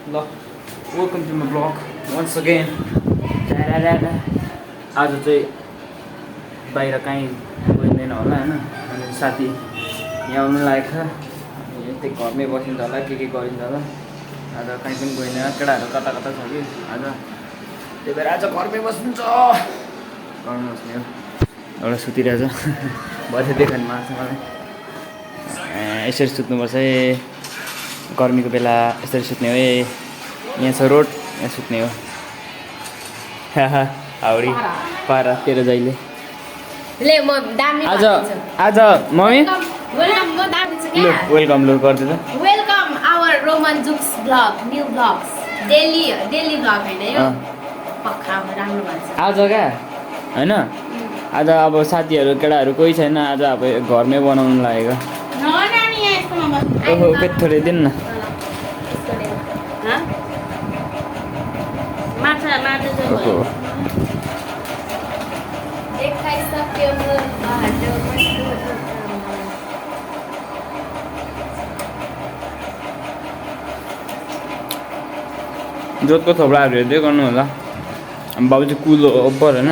ल welcome to my vlog once again. आज चाहिँ बाहिर कहीँ गइँदैन होला होइन, अनि साथी यहाँ आउनु लागेको छ। यस्तै घरमै बसिन्छ होला, के गरिन्छ होला। आज कहीँ पनि गइँदैन, केटाहरू कता कता छ कि आज, त्यही भएर आज घरमै बस्नुहुन्छ। घरमा बस्ने हो, एउटा सुतिरहेछ भरे देखाउनु मार्छ मलाई। यसरी सुत्नुपर्छ है, गर्मीको बेला यसरी सुत्ने हो। यहाँ छ रोड, यहाँ सुत्ने हो। हाउडी पारा तेरो जहिले आज आज मम्मी वेलकम लु गरिदिनु। वेलकम आवर रोमन जुक्स vlog, new vlogs, daily vlog हैन यो पक्का राम्रो भन्छ। आज क्या होइन, आज अब साथीहरू केटाहरू कोही छैन, आज अब घरमै बनाउनु लागेको। ओहो थोरै दिन न जोतको थोप्राहरू हेर्दै गर्नु होला। बाबु चाहिँ कुल ओभर होइन,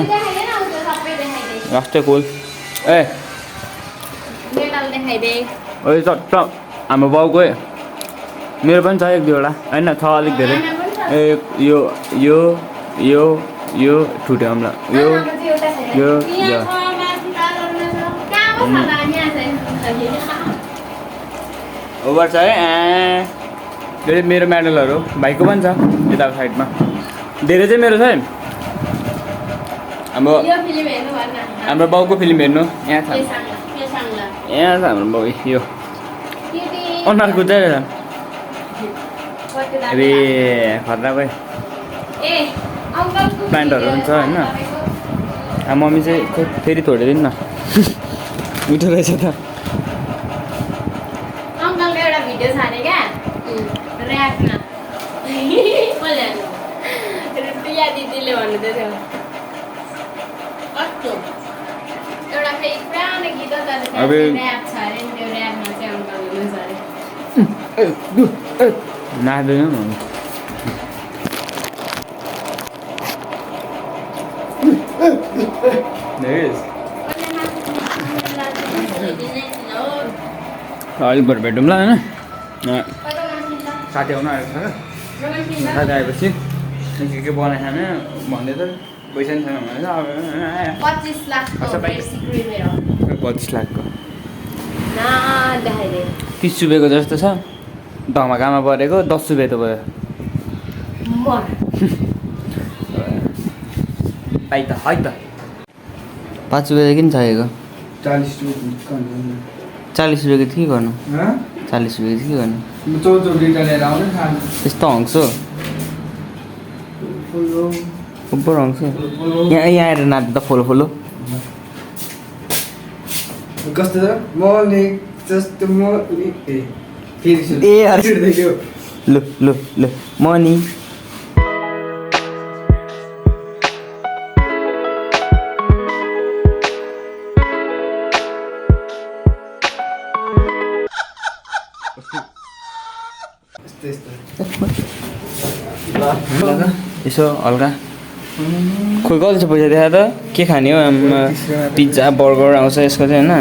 राष्ट्रिय कुल। ए चट्ट हाम्रो बाउको मेरो पनि छ एक दुईवटा होइन, छ अलिक धेरै। ए यो यो यो यो ठुट्यो हामीलाई, यो यो ओभर छ है। धेरै मेरो मेडलहरू भाइको पनि छ यता साइडमा, धेरै चाहिँ मेरो छ है। हाम्रो बाउको फिल्म हेर्नु यहाँ छ, यहाँ छ हाम्रो बाउ। यो अनुहारको चाहिँ अरे खतरा भयो, प्लान्टहरू पनि छ होइन। मम्मी चाहिँ खोइ फेरि थोडिदिनु न मिठो रहेछ त। अङ्कलको एउटा भिडियो छ अरे क्या ऱ्यापमा प्रिया दिदीले भन्नुहुँदै थियो कस्तो एउटा फेरि पुरानो गीत ऱ्याप छ अरे, त्यो ऱ्यापमा चाहिँ अङ्कल हुनुहुन्छ अरे। नाच्दैन अलिक भएर भेटौँ ल होइन। साथी आउनु आएको छ, साथी आएपछि के बनाइ खाने भन्दै त पैसा नि छैन भनेर 25 लाखको 25 लाखको 30 रुपियाँको जस्तो छ, धमाकामा परेको 10 रुपियाँ त भयो। है त 5 रुपियाँ किन चाहिएको? 40 रुपियाँको के गर्नु? 40 रुपियाँको के गर्नु? त्यस्तो हङ्स हो उपर हङ्स यहाँ आएर नाच्दा त फोलो फोलो कस्तो छ मलिक जस्तो मलिक ए लु लु लु मनी यसो हल्का खोइ कति छ पैसा देखा त के खाने हो? पिज्जा बर्गर आउँछ यसको चाहिँ होइन।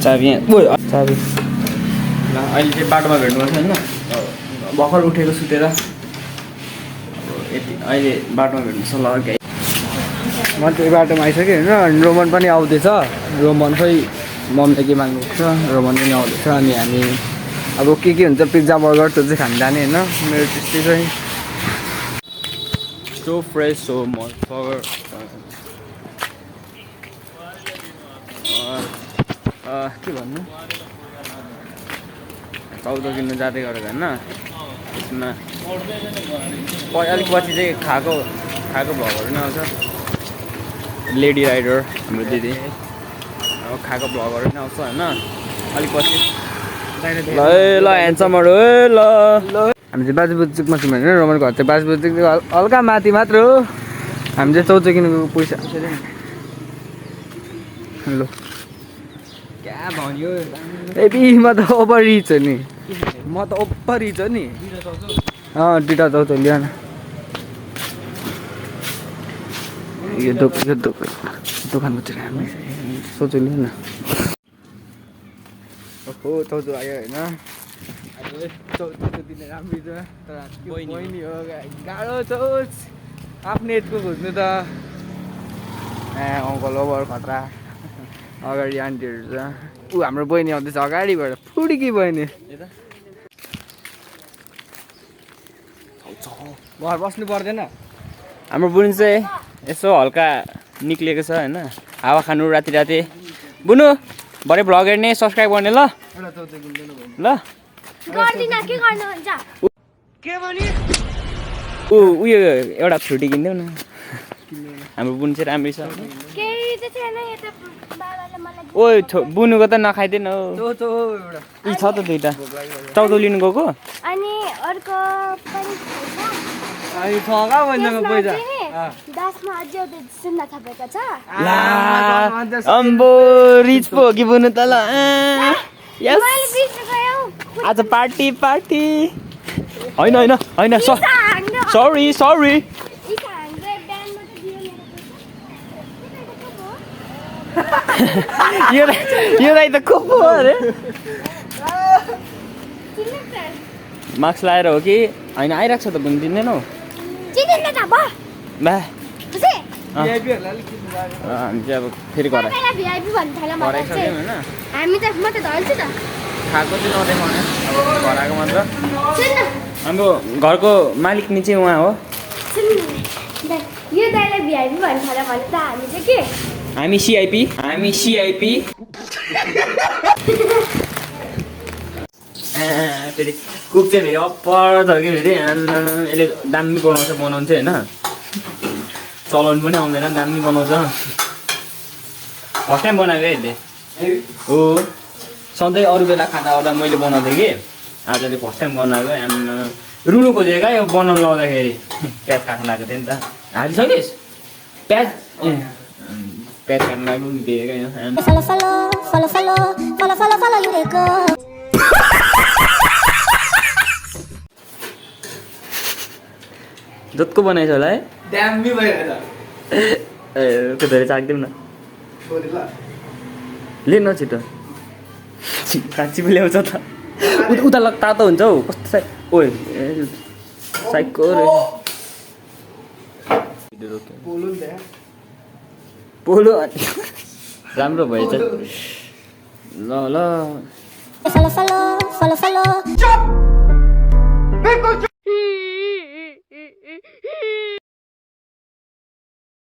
चाबी यहाँ चाबी ल अहिले चाहिँ बाटोमा भेट्नुपर्छ होइन, भर्खर उठेको सुतेर यति अहिले बाटोमा भेट्नु छ। ल म चाहिँ बाटोमा आइसकेँ होइन, रोमन पनि आउँदैछ। रोमन खोइ मम्मीले के माग्नु छ, रोमन पनि आउँदैछ। अनि हामी अब के हुन्छ पिज्जा बर्गर त्यो चाहिँ खानु जाने होइन। मेरो त्यस्तै चाहिँ so fresh, so motherfucker. के भन्नु 14 किलो जाँदै गरेको होइन। त्यसमा अलिक पछि चाहिँ खाएको भ्लगहरू नै आउँछ। लेडी राइडर हाम्रो दिदी अब खाएको भ्लगहरू नै आउँछ होइन अलिक पछि। ल ल ह्यान्डसमहरू ल हामी चाहिँ बाजुबुजुकमा छौँ होइन। रोमनको घर चाहिँ बाजुबुजुक हल्का माथि मात्र हो। हामी चाहिँ 14 किलोको पैसा ल क्या भन्यो ए बी म त ओभर रिच हो नि, म त ओभर रिच हो नि। दुइटा चौचौ लियो न यो दोकानको चाहिँ राम्रै छ चौचौ लियो न ओहो चौचौ आयो होइन चौचौ दिने राम्रै छ तर बहिनी हो गाह्रो छ आफ्नो एजको खोज्नु त अङ्कल ओभर खतरा अगाडि आन्टीहरू छ ऊ हाम्रो बहिनी आउँदैछ अगाडिबाट फुडकी बहिनी घर बस्नु पर्दैन हाम्रो बुनु चाहिँ यसो हल्का निक्लिएको छ होइन हावा खानु राति राति बुनु भरे भ्लग हेर्ने सब्सक्राइब गर्ने ल ल गर्दिन के गर्नुहुन्छ उयो एउटा फ्रुटी किनिदेऊ न हाम्रो बुनु चाहिँ राम्रै छ केही त छैन यता बाबाले मलाई ओ बुनुको त नखाइदिएन हौ चौचौ एउटा यी छ त दुइटा चौधो लिनु गएको अनि अर्को पनि अनि थगा भन्नुको पैसा दासमा अझै एउटा सुन्न थपेको छ ला अम्बो रिच पो हो कि बुनु त ल यस मैले बिर्सेको गयो आज पार्टी होइन सरी इसा हाम्रो ब्यान्डमा त दियो मेरो यो दाइ त को पो अरे मार्क्स लाएर हो कि होइन आइरहेको छ त बुनु दिँदैनौ चिनिन्न त बा बा खुसी भिआइपीहरूलाई अलिक किन्नु गएको हामी चाहिँ अब फेरि गराइ पहिला भिआइपी भन्नु थाल्यो मलाई गराइसक्यौँ चाहिँ होइन हामी त म त धल्छु त खाएको चाहिँ नदेखाउने अब घरको मात्र सुन्न हाम्रो घरको मालिक नि चाहिँ उहाँ हो सुन्न यो दाइलाई भिआइपी भन्नु थाल्यो भने त हामी चाहिँ के हामी सिआइपी फेरि कुक चाहिँ फेरि अप्पर छ कि फेरि यसले दामी बनाउँछ होइन चलाउनु पनि आउँदैन दामी बनाउँछ फर्स्ट टाइम बनाएको यसले हो सधैँ अरू बेला खाँदा ओर्दा मैले बनाउँथेँ कि आज चाहिँ फर्स्ट टाइम बनाएको रुनु खोजेको क्या यो बनाउनु लाउँदाखेरि प्याज काट्नु लागेको थियो नि त हालिसकिस् प्याज प्याज काट्नु लाग्नु दिएको क्या जतको बनाएछ होला है ड्यामी भइरहेछ त्यो धेरै चाख्दिउँ न ले न छिटो साँच्ची पो ल्याउँछ त उता लग तातो हुन्छ हौ कस्तो ओए साइको पोलो राम्रो भएछ ल